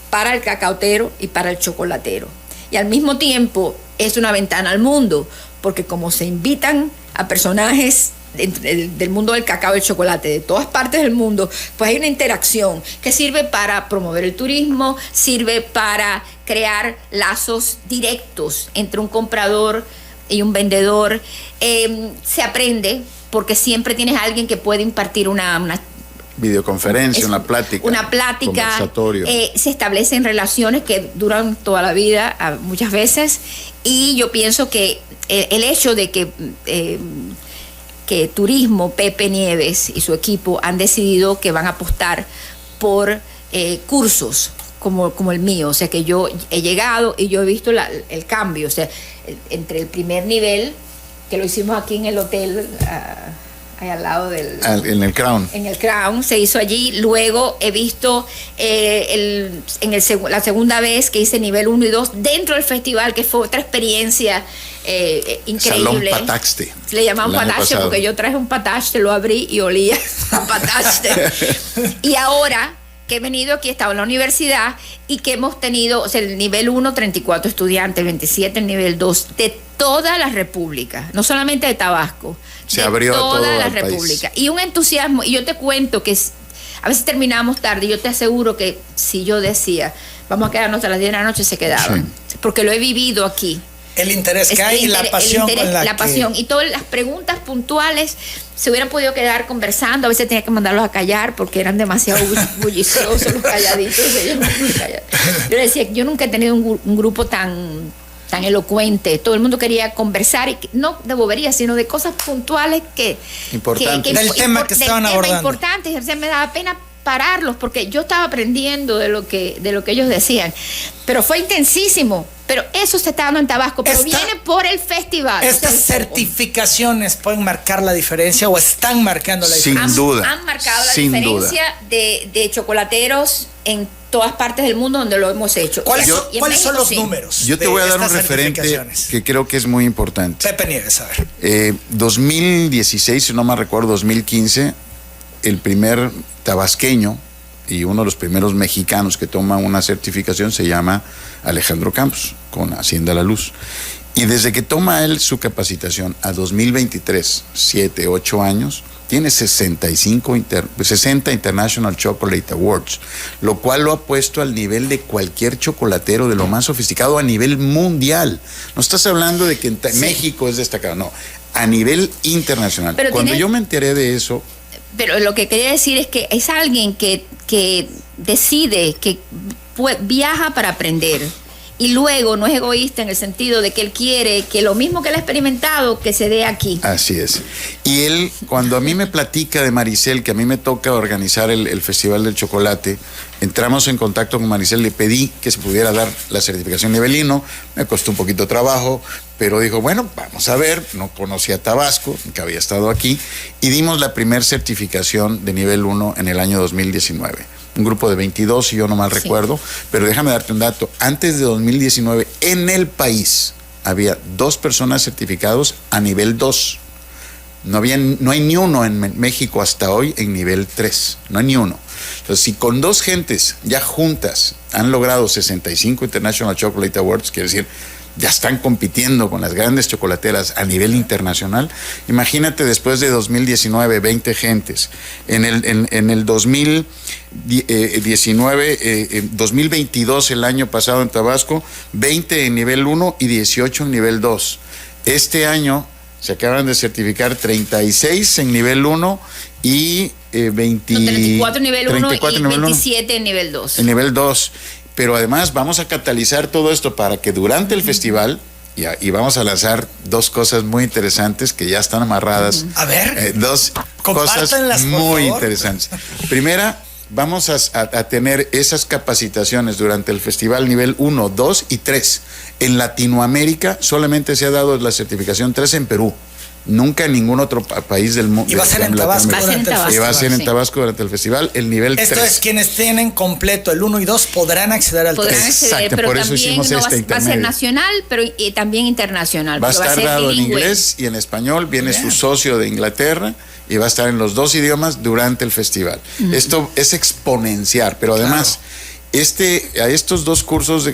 para el cacautero y para el chocolatero. Y al mismo tiempo es una ventana al mundo, porque como se invitan a personajes del mundo del cacao y el chocolate de todas partes del mundo, pues hay una interacción que sirve para promover el turismo, sirve para crear lazos directos entre un comprador y un vendedor. Se aprende porque siempre tienes a alguien que puede impartir una videoconferencia, una plática, conversatorio. Se establecen relaciones que duran toda la vida, muchas veces, y yo pienso que el hecho de que Turismo, Pepe Nieves y su equipo han decidido que van a apostar por cursos como el mío, o sea que yo he llegado y yo he visto el cambio, o sea, entre el primer nivel, que lo hicimos aquí en el hotel, ahí al lado en el Crown. En el Crown, se hizo allí. Luego he visto la segunda vez que hice nivel 1 y 2 dentro del festival, que fue otra experiencia increíble. Salón Pataxte. Le llamaban Pataxte porque yo traje un Pataxte, lo abrí y olía a Pataxte. Y ahora que he venido aquí, he estado en la universidad y que hemos tenido, o sea, el nivel 1, 34 estudiantes, 27 el nivel 2, de toda la república, no solamente de Tabasco, se abrió toda la república. Y un entusiasmo, y yo te cuento que a veces terminábamos tarde, y yo te aseguro que si yo decía, vamos a quedarnos hasta las 10 de la noche, se quedaban, porque lo he vivido aquí. El interés que hay y la pasión con la pasión. Y todas las preguntas puntuales se hubieran podido quedar conversando. A veces tenía que mandarlos a callar porque eran demasiado bulliciosos los calladitos. Yo le decía, yo nunca he tenido un grupo tan elocuente. Todo el mundo quería conversar, y no de boberías, sino de cosas puntuales importantes. Del tema que estaban abordando. Importantes. O sea, me daba pena pararlos porque yo estaba aprendiendo de lo que ellos decían. Pero fue intensísimo. Pero eso se está dando en Tabasco, pero viene por el festival. ¿Estas certificaciones pueden marcar la diferencia o están marcando la diferencia? Sin duda. Han marcado la diferencia de chocolateros en todas partes del mundo donde lo hemos hecho. ¿Cuáles son los números? Yo te voy a dar un referente que creo que es muy importante. Pepe Nieves, a ver. 2016, si no me recuerdo, 2015, el primer tabasqueño y uno de los primeros mexicanos que toma una certificación se llama Alejandro Campos, con Hacienda La Luz. Y desde que toma él su capacitación a 2023, 7, 8 años, tiene 60 International Chocolate Awards, lo cual lo ha puesto al nivel de cualquier chocolatero de lo más sofisticado a nivel mundial. No estás hablando de que en México es destacado, no, a nivel internacional. Pero cuando yo me enteré de eso... Pero lo que quería decir es que es alguien que decide, que viaja para aprender. Y luego no es egoísta en el sentido de que él quiere que lo mismo que él ha experimentado, que se dé aquí. Así es. Y él, cuando a mí me platica de Maricel, que a mí me toca organizar el Festival del Chocolate, entramos en contacto con Maricel, le pedí que se pudiera dar la certificación nivel 1, me costó un poquito de trabajo, pero dijo, bueno, vamos a ver, no conocía Tabasco, que había estado aquí, y dimos la primer certificación de nivel 1 en el año 2019. Un grupo de 22, si yo no mal recuerdo, pero déjame darte un dato. Antes de 2019, en el país había 2 personas certificados a nivel 2. No hay ni uno en México hasta hoy en nivel 3. No hay ni uno. Entonces, si con 2 gentes ya juntas han logrado 65 International Chocolate Awards, quiere decir, ya están compitiendo con las grandes chocolateras a nivel internacional. Imagínate después de 2019, 20 gentes. En el 2019, 2022, el año pasado en Tabasco, 20 en nivel 1 y 18 en nivel 2. Este año se acaban de certificar 36 en nivel 1 y 34 en nivel 1 y 27 en nivel 2. En nivel 2. Pero además vamos a catalizar todo esto para que durante el festival y vamos a lanzar dos cosas muy interesantes que ya están amarradas. A ver. Dos cosas muy interesantes. Primera, vamos a tener esas capacitaciones durante el festival nivel 1, 2 y 3. En Latinoamérica solamente se ha dado la certificación 3 en Perú. Nunca en ningún otro país del mundo. Y va a ser en Tabasco durante el festival. Y va a ser en Tabasco durante el festival, el nivel 3. Esto es, quienes tienen completo el 1 y 2 podrán acceder al 3. Exacto, pero por eso también hicimos no este va a ser nacional, pero y también internacional. Va a estar dado bilingüe. en inglés y en español. Viene su socio de Inglaterra y va a estar en los dos idiomas durante el festival. Esto es exponencial, pero además... A estos dos cursos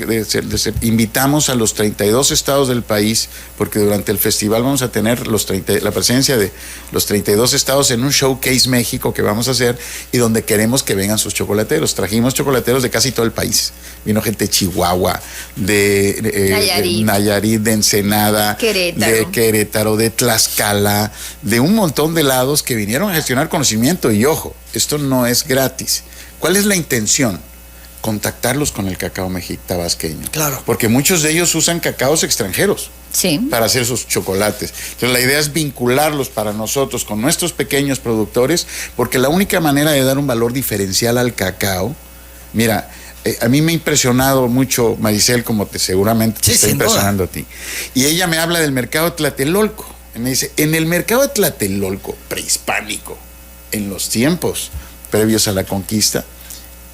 invitamos a los 32 estados del país, porque durante el festival vamos a tener la presencia de los 32 estados en un showcase México que vamos a hacer y donde queremos que vengan sus chocolateros. Trajimos chocolateros de casi todo el país. Vino gente de Chihuahua, de Nayarit, de Ensenada, de Querétaro, de Tlaxcala, de un montón de lados que vinieron a gestionar conocimiento. Y ojo, esto no es gratis. ¿Cuál es la intención? Contactarlos con el cacao tabasqueño. Claro. Porque muchos de ellos usan cacaos extranjeros para hacer sus chocolates. Entonces la idea es vincularlos para nosotros con nuestros pequeños productores, porque la única manera de dar un valor diferencial al cacao, mira, a mí me ha impresionado mucho Maricel, como seguramente te está impresionando a ti. Y ella me habla del mercado de Tlatelolco. Y me dice, en el mercado de Tlatelolco prehispánico, en los tiempos previos a la conquista,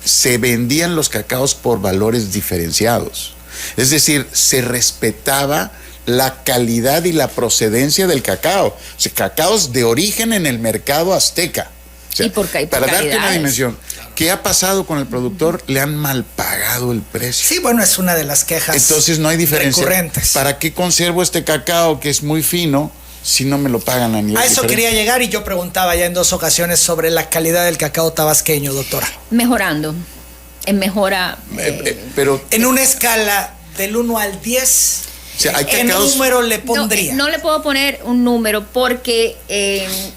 se vendían los cacaos por valores diferenciados. Es decir, se respetaba la calidad y la procedencia del cacao. O sea, cacaos de origen en el mercado azteca. O sea, para darte una dimensión, ¿qué ha pasado con el productor? Le han mal pagado el precio. Sí, bueno, es una de las quejas. Entonces no hay diferencia. Recurrentes. ¿Para qué conservo este cacao que es muy fino si no me lo pagan a nivel A eso diferente? quería llegar, y yo preguntaba ya en 2 ocasiones sobre la calidad del cacao tabasqueño, doctora. Mejorando. En mejora. Pero en una escala del 1 al 10, o sea, hay ¿qué cacaos, número le pondría? No le puedo poner un número porque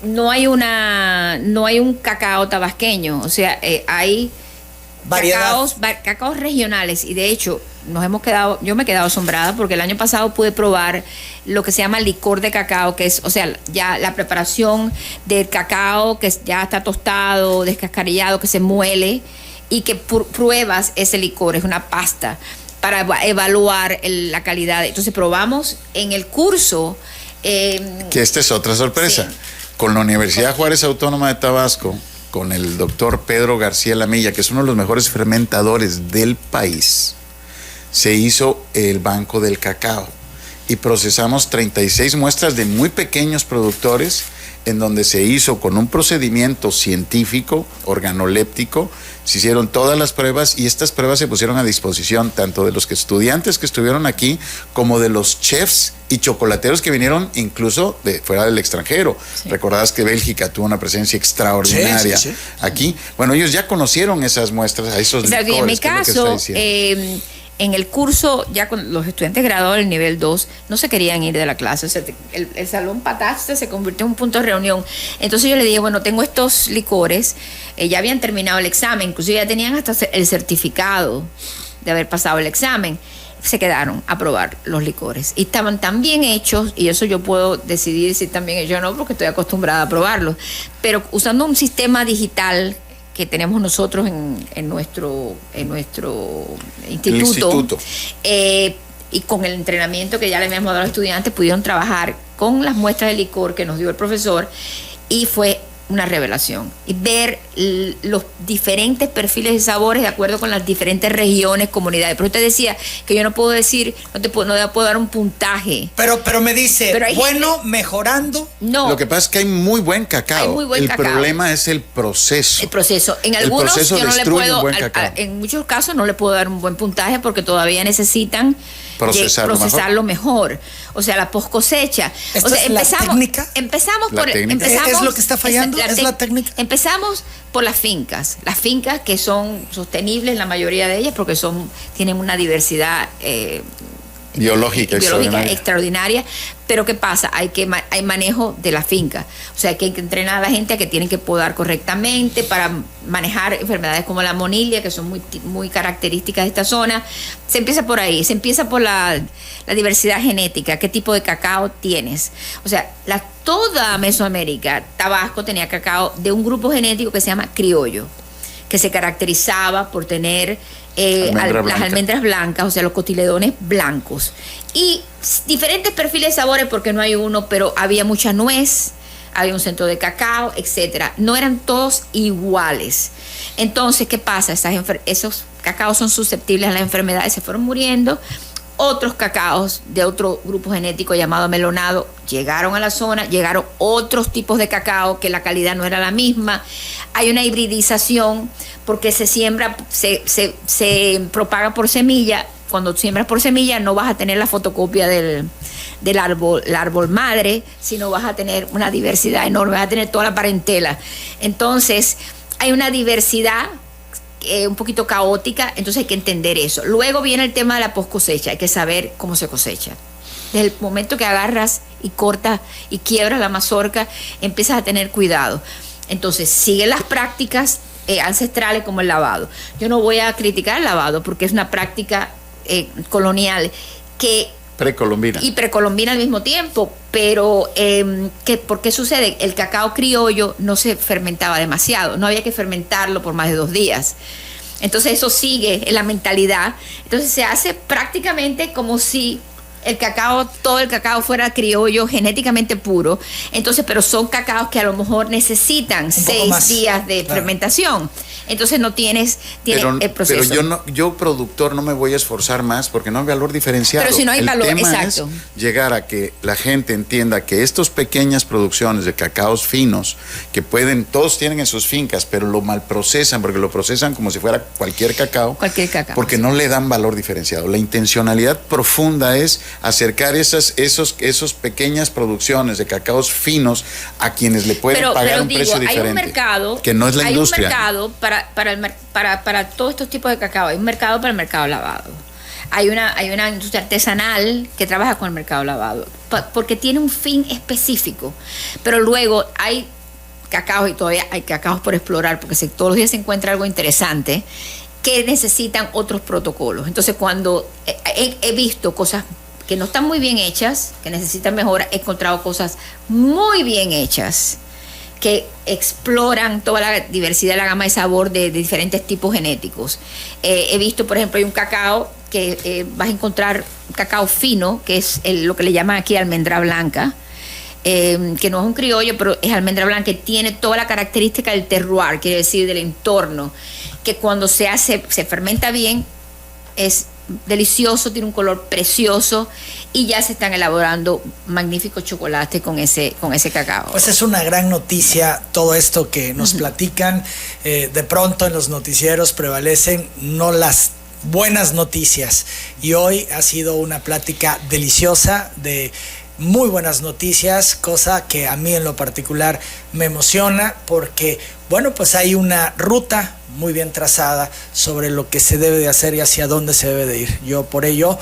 no hay un cacao tabasqueño. O sea, hay cacaos regionales, y de hecho yo me he quedado asombrada porque el año pasado pude probar lo que se llama licor de cacao, que es, o sea, ya la preparación del cacao que ya está tostado, descascarillado, que se muele y que pruebas ese licor, es una pasta para evaluar la calidad. Entonces probamos en el curso. Que esta es otra sorpresa. Sí. Con la Universidad Juárez Autónoma de Tabasco, con el doctor Pedro García Lamilla, que es uno de los mejores fermentadores del país, se hizo el banco del cacao y procesamos 36 muestras de muy pequeños productores, en donde se hizo con un procedimiento científico, organoléptico, se hicieron todas las pruebas y estas pruebas se pusieron a disposición tanto de los estudiantes que estuvieron aquí como de los chefs y chocolateros que vinieron incluso de fuera del extranjero. Sí. Recordarás que Bélgica tuvo una presencia extraordinaria aquí. Bueno, ellos ya conocieron esas muestras, a esos licores. En mi caso, en el curso, ya con los estudiantes graduados del nivel 2, no se querían ir de la clase. O sea, el salón Pataste se convirtió en un punto de reunión. Entonces yo le dije, bueno, tengo estos licores, ya habían terminado el examen, inclusive ya tenían hasta el certificado de haber pasado el examen. Se quedaron a probar los licores. Y estaban tan bien hechos, y eso yo puedo decidir si están bien hechos o no, porque estoy acostumbrada a probarlos. Pero usando un sistema digital que tenemos nosotros en nuestro instituto. Y con el entrenamiento que ya le habíamos dado a los estudiantes, pudieron trabajar con las muestras de licor que nos dio el profesor, y fue una revelación. Y ver los diferentes perfiles de sabores de acuerdo con las diferentes regiones, comunidades. Pero usted decía que yo no puedo decir, no puedo dar un puntaje. Pero me dice, bueno, mejorando. No. Lo que pasa es que hay muy buen cacao. Hay muy buen cacao. El problema es el proceso. El proceso. En algunos yo no le puedo, en muchos casos no le puedo dar un buen puntaje porque todavía necesitan procesarlo mejor. O sea, la post cosecha. O sea, empezamos por ¿Es lo que está fallando? ¿Es la técnica? Empezamos por las fincas que son sostenibles, la mayoría de ellas, porque tienen una diversidad biológica extraordinaria. Pero ¿qué pasa? Hay manejo de la finca. O sea, que hay que entrenar a la gente a que tienen que podar correctamente para manejar enfermedades como la monillia, que son muy características de esta zona. Se empieza por ahí, se empieza por la diversidad genética, qué tipo de cacao tienes. O sea, toda Mesoamérica, Tabasco tenía cacao de un grupo genético que se llama criollo, que se caracterizaba por tener las almendras blancas, o sea, los cotiledones blancos. Y diferentes perfiles de sabores, porque no hay uno, pero había mucha nuez, había un centro de cacao, etcétera. No eran todos iguales. Entonces, ¿qué pasa? Esos cacaos son susceptibles a las enfermedades, se fueron muriendo. Otros cacaos de otro grupo genético llamado melonado llegaron a la zona, llegaron otros tipos de cacao que la calidad no era la misma. Hay una hibridización porque se siembra, se propaga por semilla. Cuando siembras por semilla no vas a tener la fotocopia del árbol madre, sino vas a tener una diversidad enorme, vas a tener toda la parentela. Entonces, hay una diversidad un poquito caótica, entonces hay que entender eso. Luego viene el tema de la post cosecha, hay que saber cómo se cosecha. Desde el momento que agarras y cortas y quiebras la mazorca, empiezas a tener cuidado. Entonces, sigue las prácticas ancestrales como el lavado. Yo no voy a criticar el lavado porque es una práctica colonial que precolombina y precolombina al mismo tiempo, pero ¿por qué sucede? El cacao criollo no se fermentaba demasiado, no había que fermentarlo por más de 2 días. Entonces eso sigue en la mentalidad. Entonces se hace prácticamente como si todo el cacao fuera criollo, genéticamente puro. Entonces, pero son cacaos que a lo mejor necesitan 6 días de fermentación. Entonces no tienes el proceso. Pero yo productor no me voy a esforzar más porque no hay valor diferenciado. Pero si no hay valor, tema exacto. Es llegar a que la gente entienda que estas pequeñas producciones de cacaos finos, que todos tienen en sus fincas, pero lo malprocesan, porque lo procesan como si fuera cualquier cacao. Porque no le dan valor diferenciado. La intencionalidad profunda es acercar esas pequeñas producciones de cacaos finos a quienes le pueden pagar un precio diferente. Hay un mercado, que no es la industria. Hay un mercado para todos estos tipos de cacao. Hay un mercado para el mercado lavado. Hay una industria artesanal que trabaja con el mercado lavado porque tiene un fin específico. Pero luego hay cacaos, y todavía hay cacaos por explorar, porque todos los días se encuentra algo interesante que necesitan otros protocolos. Entonces, cuando he visto cosas que no están muy bien hechas, que necesitan mejora, he encontrado cosas muy bien hechas que exploran toda la diversidad, la gama de sabor de diferentes tipos genéticos. He visto, por ejemplo, hay un cacao que vas a encontrar un cacao fino, que es lo que le llaman aquí almendra blanca, que no es un criollo, pero es almendra blanca, que tiene toda la característica del terroir, quiere decir del entorno, que cuando se fermenta bien, es delicioso, tiene un color precioso y ya se están elaborando magníficos chocolates con ese cacao. Pues es una gran noticia todo esto que nos platican. De pronto en los noticieros prevalecen no las buenas noticias y hoy ha sido una plática deliciosa de muy buenas noticias, cosa que a mí en lo particular me emociona porque, bueno, pues hay una ruta muy bien trazada sobre lo que se debe de hacer y hacia dónde se debe de ir. Yo por ello,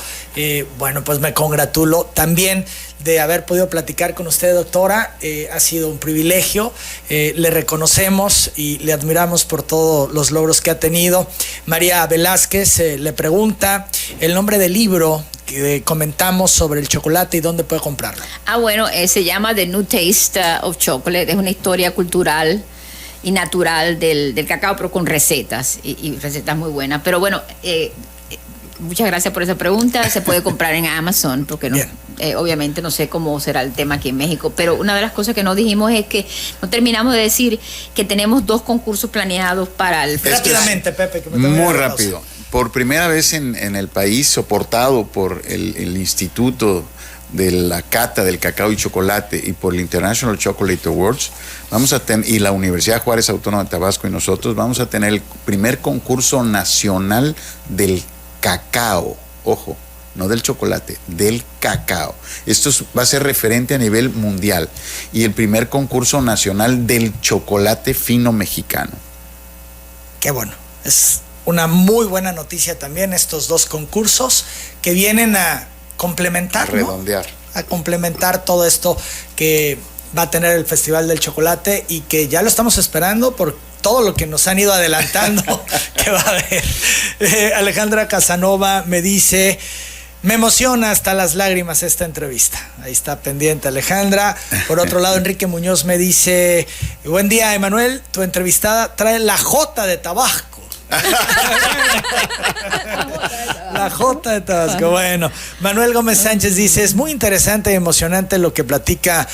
bueno, pues me congratulo también de haber podido platicar con usted, doctora. Ha sido un privilegio, le reconocemos y le admiramos por todos los logros que ha tenido. María Velázquez le pregunta el nombre del libro que comentamos sobre el chocolate y dónde puede comprarlo. Bueno, se llama The New Taste of Chocolate, es una historia cultural y natural del cacao, pero con recetas y recetas muy buenas. Pero bueno, muchas gracias por esa pregunta. Se puede comprar en Amazon porque no, obviamente no sé cómo será el tema aquí en México, pero una de las cosas que no dijimos es que no terminamos de decir que tenemos 2 concursos planeados para el festival. Rápidamente, Pepe, que me muy rápido. Por primera vez en el país, soportado por el Instituto de la Cata del Cacao y Chocolate y por el International Chocolate Awards, vamos a tener, y la Universidad Juárez Autónoma de Tabasco y nosotros, vamos a tener el primer concurso nacional del cacao. Ojo, no del chocolate, del cacao. Esto va a ser referente a nivel mundial. Y el primer concurso nacional del chocolate fino mexicano. Qué bueno. Es una muy buena noticia también estos 2 concursos que vienen a complementar, A redondear. ¿no? A complementar todo esto que va a tener el Festival del Chocolate y que ya lo estamos esperando por todo lo que nos han ido adelantando que va a haber. Alejandra Casanova me dice: me emociona hasta las lágrimas esta entrevista. Ahí está pendiente Alejandra. Por otro lado, Enrique Muñoz me dice: buen día, Emanuel, tu entrevistada trae la J de Tabasco. La J de Tabasco. Bueno, Manuel Gómez Sánchez dice: es muy interesante y emocionante lo que platica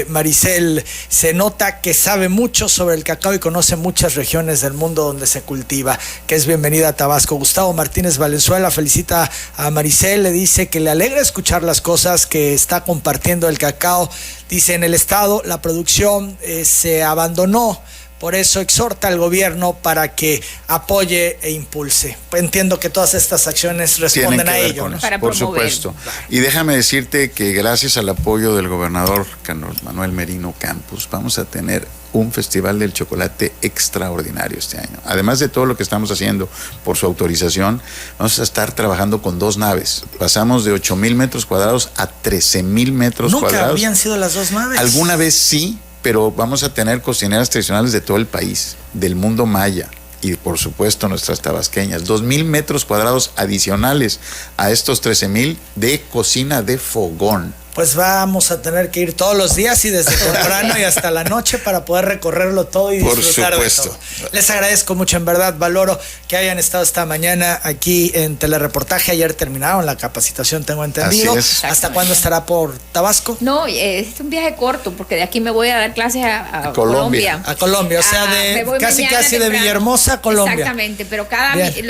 Maricel. Se nota que sabe mucho sobre el cacao y conoce muchas regiones del mundo donde se cultiva, que es bienvenida a Tabasco. Gustavo Martínez Valenzuela felicita a Maricel, le dice que le alegra escuchar las cosas que está compartiendo el cacao. Dice: en el estado la producción se abandonó. Por eso exhorta al gobierno para que apoye e impulse. Entiendo que todas estas acciones responden a ello, ¿no? Para por promover. supuesto. Y déjame decirte que gracias al apoyo del gobernador Carlos Manuel Merino Campos, vamos a tener un festival del chocolate extraordinario este año. Además de todo lo que estamos haciendo por su autorización, vamos a estar trabajando con 2 naves. Pasamos de 8,000 metros cuadrados a 13,000 metros cuadrados. ¿Nunca habían sido las 2 naves? Alguna vez sí, pero vamos a tener cocineras tradicionales de todo el país, del mundo maya y por supuesto nuestras tabasqueñas. 2,000 metros cuadrados adicionales a estos 13,000 de cocina de fogón. Pues vamos a tener que ir todos los días y desde temprano y hasta la noche para poder recorrerlo todo y disfrutar de todo. Les agradezco mucho, en verdad, valoro que hayan estado esta mañana aquí en Telereportaje. Ayer terminaron la capacitación, tengo entendido. Así es. ¿Hasta cuándo estará por Tabasco? No, es un viaje corto, porque de aquí me voy a dar clases a Colombia. Colombia. A Colombia, o sea, Me voy casi mañana de temprano. Villahermosa a Colombia. Exactamente, pero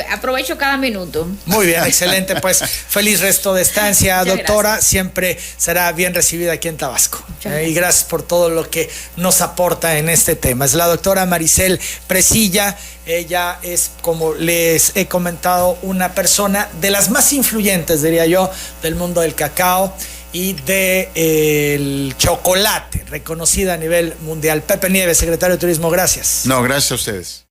aprovecho cada minuto. Muy bien, excelente. Pues feliz resto de estancia, Muchas doctora. gracias. Siempre será bien recibida aquí en Tabasco. Y gracias por todo lo que nos aporta en este tema. Es la doctora Maricel Presilla. Ella es, como les he comentado, una persona de las más influyentes, diría yo, del mundo del cacao y del chocolate, reconocida a nivel mundial. Pepe Nieves, secretario de Turismo, gracias. No, gracias a ustedes.